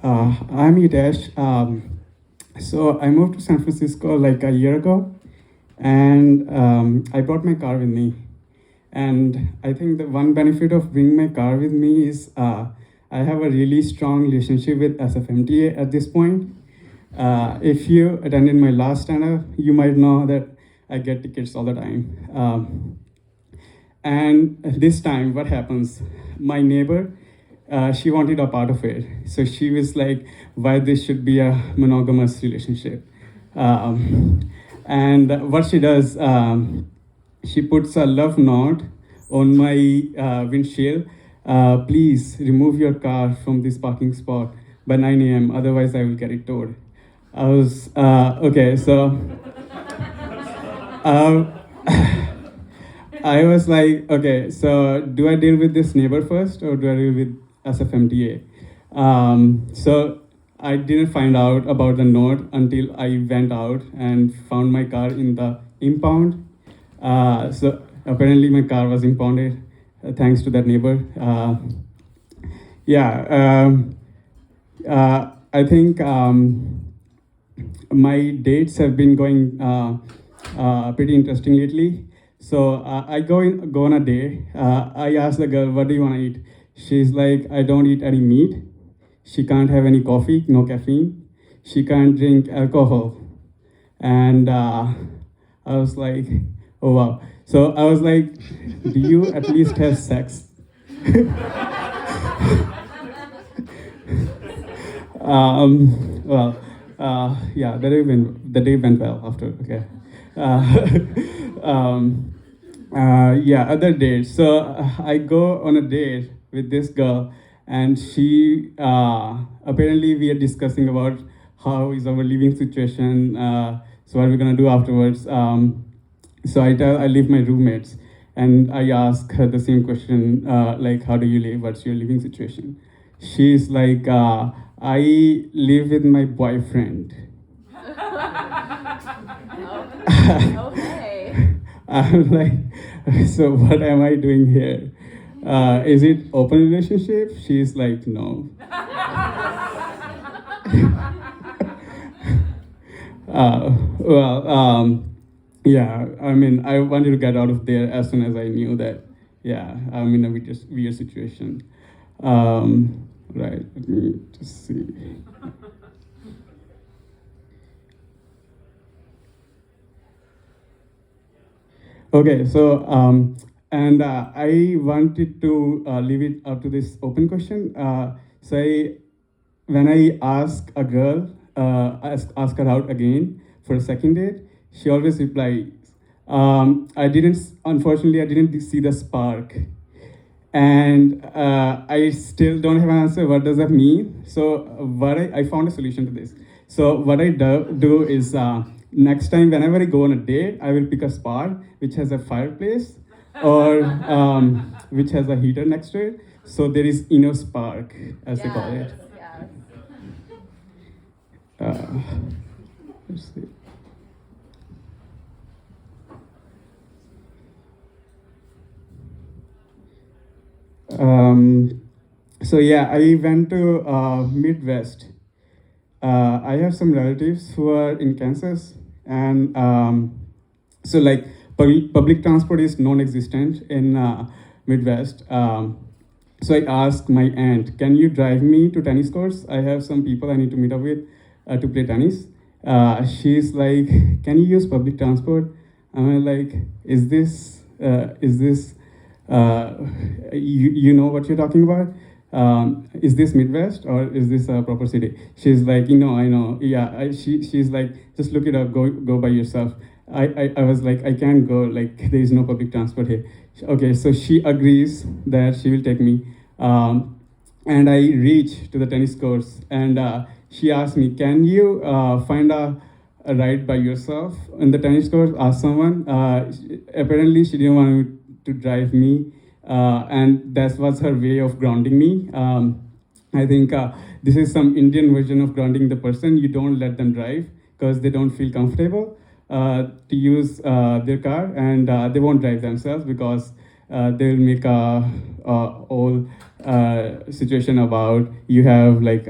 I'm Hitesh. So I moved to San Francisco like a year ago, and I brought my car with me. And I think the one benefit of bringing my car with me is I have a really strong relationship with SFMTA at this point. If you attended my last stand-up, you might know that I get tickets all the time. And this time, what happens? My neighbor, she wanted a part of it. So she was like, why this should be a monogamous relationship. And what she does, she puts a love note on my windshield. Please remove your car from this parking spot by 9 a.m. Otherwise, I will get it towed. I was, okay, so um, I was like, okay, so do I deal with this neighbor first or do I deal with SFMTA? So I didn't find out about the note until I went out and found my car in the impound. So apparently my car was impounded thanks to that neighbor. Yeah, I think my dates have been going pretty interesting lately. So go on a date. I ask the girl, "What do you want to eat?" She's like, "I don't eat any meat. She can't have any coffee, no caffeine. She can't drink alcohol." And I was like, "Oh wow!" So I was like, "Do you at least have sex?" Well, yeah, the day went well after. Okay. Yeah, other dates. So I go on a date with this girl, and she apparently we are discussing about how is our living situation. So what are we gonna do afterwards? So I leave my roommates, and I ask her the same question, like, how do you live? What's your living situation? She's like, I live with my boyfriend. Okay. I'm like, so what am I doing here? Is it open relationship? She's like, no. Well, yeah, I mean, I wanted to get out of there as soon as I knew that, yeah, I'm in a weird situation. Right, let me just see. Okay, so and I wanted to leave it up to this open question. When I ask a girl, ask her out again for a second date, she always replies, unfortunately, I didn't see the spark. And I still don't have an answer. What does that mean? So I found a solution to this. So what I do is next time whenever I go on a date, I will pick a spot which has a fireplace or which has a heater next to it. So there is inner spark, as they call it. Yes. Let's see. So yeah, I went to Midwest. I have some relatives who are in Kansas, and so like public transport is non-existent in Midwest. So I asked my aunt, "Can you drive me to tennis courts? I have some people I need to meet up with to play tennis." She's like, "Can you use public transport?" I'm like, "Is this you know what you're talking about? Is this Midwest or is this a proper city?" She's like, I know. Yeah, she's like, "Just look it up, go by yourself." I was like, "I can't go, like, there is no public transport here." Okay, so she agrees that she will take me. And I reach to the tennis courts, and she asked me, "Can you find a ride by yourself in the tennis court?" Ask someone. Apparently, she didn't want to drive me, and that was her way of grounding me. I think this is some Indian version of grounding the person. You don't let them drive because they don't feel comfortable to use their car, and they won't drive themselves because they'll make a whole situation about you have like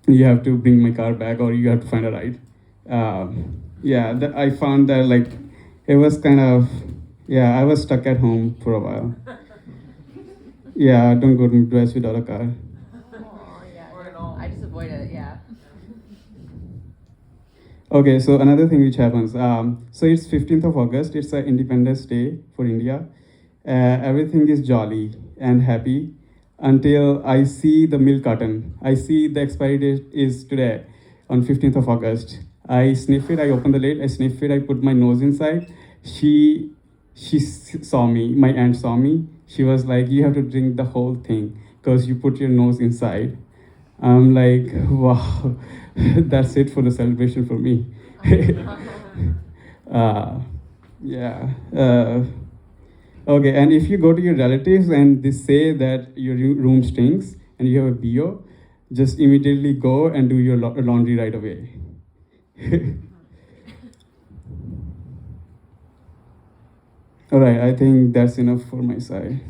you have to bring my car back or you have to find a ride. Yeah, I found that like it was kind of, yeah, I was stuck at home for a while. Yeah, don't go to Midwest without a car. Oh, yeah. Or at all. I just avoid it, yeah. Okay, so another thing which happens. So it's 15th of August. It's an Independence Day for India. Everything is jolly and happy until I see the milk carton. I see the expiry date is today on 15th of August. I sniff it. I open the lid. I sniff it. I put my nose inside. She saw me. My aunt saw me. She was like, "You have to drink the whole thing because you put your nose inside." I'm like, wow, that's it for the celebration for me. uh, yeah. Okay, and if you go to your relatives and they say that your room stinks and you have a BO, just immediately go and do your laundry right away. All right, I think that's enough for my side.